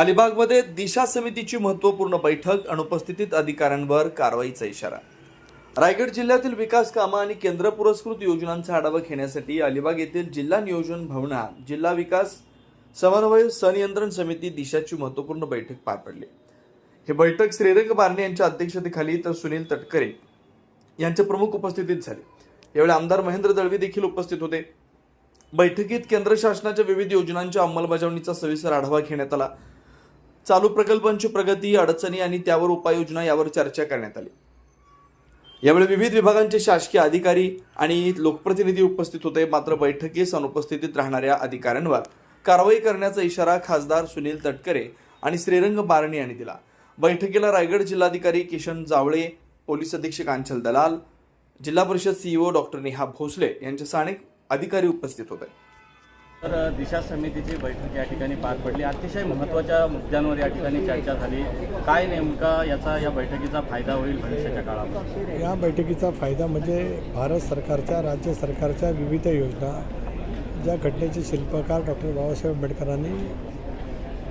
अलिबागमध्ये दिशा समितीची महत्त्वपूर्ण बैठक, अनुपस्थित अधिकाऱ्यांवर कारवाईचा इशारा। रायगड जिल्ह्यातील विकास कामं आणि केंद्र पुरस्कृत योजनांचा आढावा घेण्यासाठी अलिबाग येथील जिल्हा नियोजन भवनात जिल्हा विकास समन्वय संनियंत्रण समिती दिशाची महत्त्वपूर्ण बैठक पार पडली। ही बैठक श्रीरंग बारणे यांच्या अध्यक्षतेखाली तर सुनील तटकरे यांच्या प्रमुख उपस्थितीत झाली। यावेळी आमदार महेंद्र दळवी देखील उपस्थित होते। बैठकीत केंद्र शासनाच्या विविध योजनांच्या अंमलबजावणीचा सविस्तर आढावा घेण्यात आला। चालू प्रकल्पांची प्रगती, अडचणी आणि त्यावर उपाययोजना यावर चर्चा करण्यात आली। यावेळी विविध विभागांचे शासकीय अधिकारी आणि लोकप्रतिनिधी उपस्थित होते। मात्र बैठकीस अनुपस्थित राहणाऱ्या अधिकाऱ्यांवर कारवाई करण्याचा इशारा खासदार सुनील तटकरे आणि श्रीरंग बारणे यांनी दिला। बैठकीला रायगड जिल्हाधिकारी किशन जावळे, पोलीस अधीक्षक आंचल दलाल, जिल्हा परिषद सीईओ डॉक्टर नेहा भोसले यांचे अनेक अधिकारी उपस्थित होते। तर दिशा समितीची बैठक या ठिकाणी पार पडली। अतिशय महत्त्वाच्या मुद्द्यांवर या ठिकाणी चर्चा झाली। काय नेमका या बैठकीचा फायदा होईल भविष्याच्या काळात? या बैठकीचा फायदा म्हणजे भारत सरकारच्या, राज्य सरकारच्या विविध योजना ज्या घटनेचे शिल्पकार डॉक्टर बाबासाहेब आंबेडकरांनी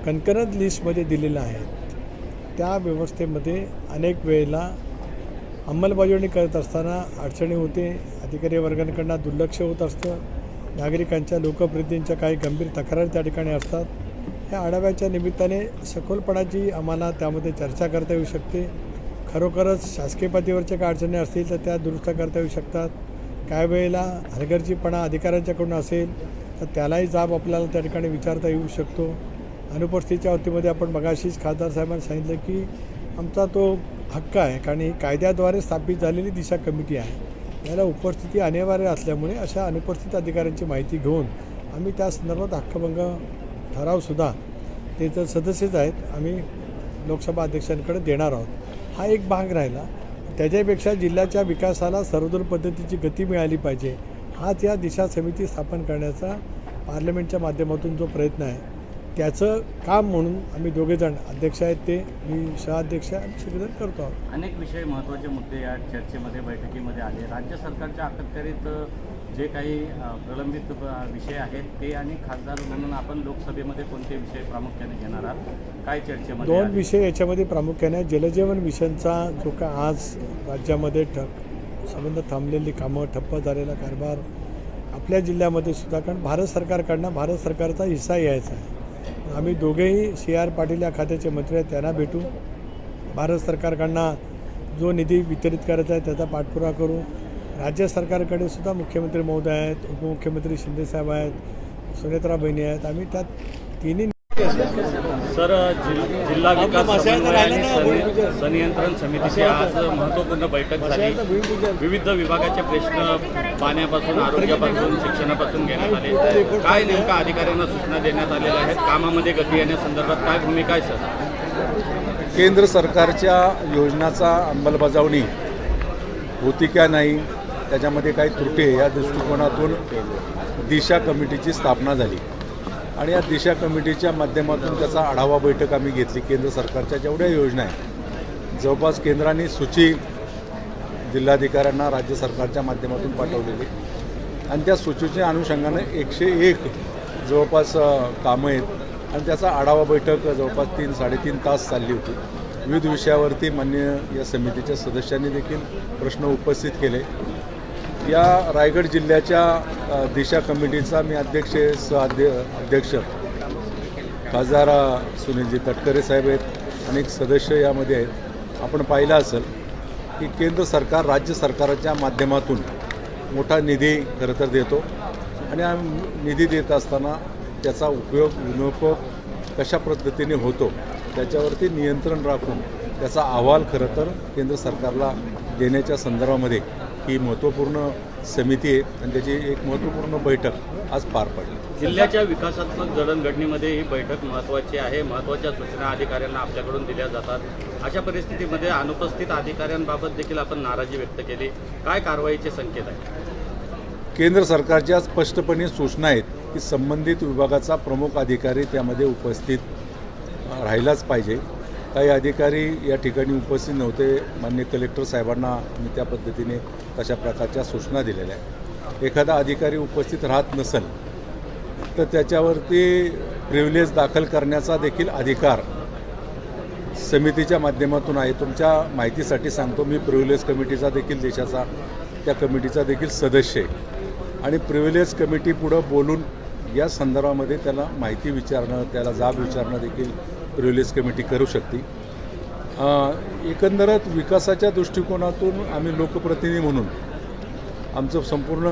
कणकरत लिस्टमध्ये दिलेल्या आहेत, त्या व्यवस्थेमध्ये अनेक वेळेला अंमलबजावणी करत असताना अडचणी होते, अधिकारी वर्गांकडून दुर्लक्ष होत असतं, नागरिकांच्या, लोकप्रतिनिधींच्या काही गंभीर तक्रारी त्या ठिकाणी असतात। या आढाव्याच्या निमित्ताने सखोलपणाची आम्हाला त्यामध्ये चर्चा करता येऊ शकते। खरोखरच शासकीय पातळीवरच्या काही अडचणी असतील तर त्या दुरुस्त करता येऊ शकतात। काही वेळेला हलगर्जीपणा अधिकाऱ्यांच्याकडून असेल तर त्यालाही जाब आपल्याला त्या ठिकाणी विचारता येऊ शकतो। अनुपस्थितीच्या बाबतीमध्ये आपण मगाशीच खासदार साहेबांनी सांगितलं की आमचा तो हक्क आहे, कारण ही कायद्याद्वारे स्थापित झालेली दिशा कमिटी आहे। याला उपस्थिती अनिवार्य असल्यामुळे अशा अनुपस्थित अधिकाऱ्यांची माहिती घेऊन आम्ही त्या संदर्भात हक्कभंग ठरावसुद्धा ते तर सदस्यच आहेत, आम्ही लोकसभा अध्यक्षांकडे देणार आहोत। हा एक भाग राहिला। त्याच्यापेक्षा जिल्ह्याच्या विकासाला सर्वदूर पद्धतीची गती मिळाली पाहिजे, हाच या दिशा समिती स्थापन करण्याचा पार्लमेंटच्या माध्यमातून जो प्रयत्न आहे त्याचं काम म्हणून आम्ही दोघेजण, अध्यक्ष आहेत ते, मी सहाध्यक्ष आहे, आम्ही सगळेजण करतो आहोत। अनेक विषय, महत्त्वाचे मुद्दे या चर्चेमध्ये, बैठकीमध्ये आले। राज्य सरकारच्या अखत्यारीत जे काही प्रलंबित विषय आहेत ते आणि खासदार म्हणून आपण लोकसभेमध्ये कोणते विषय प्रामुख्याने घेणार आहात? काय चर्चेमध्ये? दोन विषय याच्यामध्ये प्रामुख्याने जलजीवन मिशनचा जो का आज राज्यामध्ये संबंध थांबलेली कामं, ठप्प झालेला कारभार आपल्या जिल्ह्यामध्ये सुद्धा, कारण भारत सरकारकडनं भारत सरकारचा हिस्सा यायचा आहे। आम्ही दोघेही CR पाटील या खात्याचे मंत्री आहेत, त्यांना भेटू, भारत सरकारकडनं जो निधी वितरित करायचा आहे त्याचा पाठपुरावा करू। राज्य सरकारकडे सुद्धा मुख्यमंत्री महोदय आहेत, उपमुख्यमंत्री शिंदेसाहेब आहेत, सुनेत्रा बहिणी आहेत, आम्ही त्या तिन्ही सर जिल्हा विकास समन्वय आणि संनियंत्रण समितीची आज महत्त्वपूर्ण बैठक झाली। विविध विभागाचे प्रश्न पाण्यापासून, आरोग्यापासून, शिक्षणापासून घेण्यात आले। काय नेमका अधिकाऱ्यांना सूचना देण्यात आलेल्या आहेत? कामामध्ये गती येण्यासंदर्भात काय भूमिका आहे सर? केंद्र सरकारच्या योजनाचा अंमलबजावणी होती का नाही, त्याच्यामध्ये काही त्रुटी आहे, या दृष्टिकोनातून दिशा कमिटीची स्थापना झाली आणि या दिशा कमिटीच्या माध्यमातून त्याचा आढावा बैठक आम्ही घेतली। केंद्र सरकारच्या जेवढ्या योजना आहेत जवळपास केंद्राने सूची जिल्हाधिकाऱ्यांना राज्य सरकारच्या माध्यमातून पाठवलेली आणि त्या सूचीच्या अनुषंगाने 101 जवळपास कामं आहेत आणि त्याचा आढावा बैठक जवळपास 3-3.5 तास चालली होती। विविध विषयावरती मान्य या समितीच्या सदस्यांनी देखील प्रश्न उपस्थित केले। या रायगड जिल्ह्याच्या दिशा कमिटीचा मी अध्यक्ष खासदार सुनीलजी तटकरे साहेब आहेत, अनेक सदस्य यामध्ये आहेत। आपण पाहिलं असेल की केंद्र सरकार राज्य सरकारच्या माध्यमातून मोठा निधी खरं तर देतो आणि निधी देत असताना त्याचा विनियोग कशा पद्धतीने होतो त्याच्यावरती नियंत्रण राखून त्याचा अहवाल खरं तर केंद्र सरकारला देण्याच्या संदर्भामध्ये ही महत्त्वपूर्ण समिती आहे आणि त्याची एक महत्त्वपूर्ण बैठक आज पार पडली। जिल्ह्याच्या विकासात्मक जडणघडणीमध्ये ही बैठक महत्त्वाची आहे। महत्त्वाच्या सूचना अधिकाऱ्यांना आपल्याकडून दिल्या जातात। अशा परिस्थितीमध्ये अनुपस्थित अधिकाऱ्यांबाबत देखील आपण नाराजी व्यक्त केली। काय कारवाईचे संकेत आहेत? केंद्र सरकारच्या स्पष्टपणे सूचना आहेत की संबंधित विभागाचा प्रमुख अधिकारी त्यामध्ये उपस्थित राहिलाच पाहिजे। काही अधिकारी या ठिकाणी उपस्थित नव्हते। माननीय कलेक्टर साहेबांना मी त्या पद्धतीने तशा प्रकारच्या सूचना दिलेल्या आहेत। एखादा अधिकारी उपस्थित राहत नसेल तर त्याच्यावरती प्रिव्हिलेज दाखल करण्याचा देखील अधिकार समितीच्या माध्यमातून आहे. तुमच्या माहितीसाठी सांगतो, मी प्रिव्हिलेज कमिटीचा देखील देशाचा त्या कमिटीचा देखील सदस्य आहे आणि प्रिव्हिलेज कमिटी पुढं बोलून या संदर्भामध्ये त्याला माहिती विचारणं, त्याला जाब विचारणं देखील प्रिव्हिलेज कमिटी करू शकते. एकंदरच विकासाच्या दृष्टिकोनातून आम्ही लोकप्रतिनिधी म्हणून आमचं संपूर्ण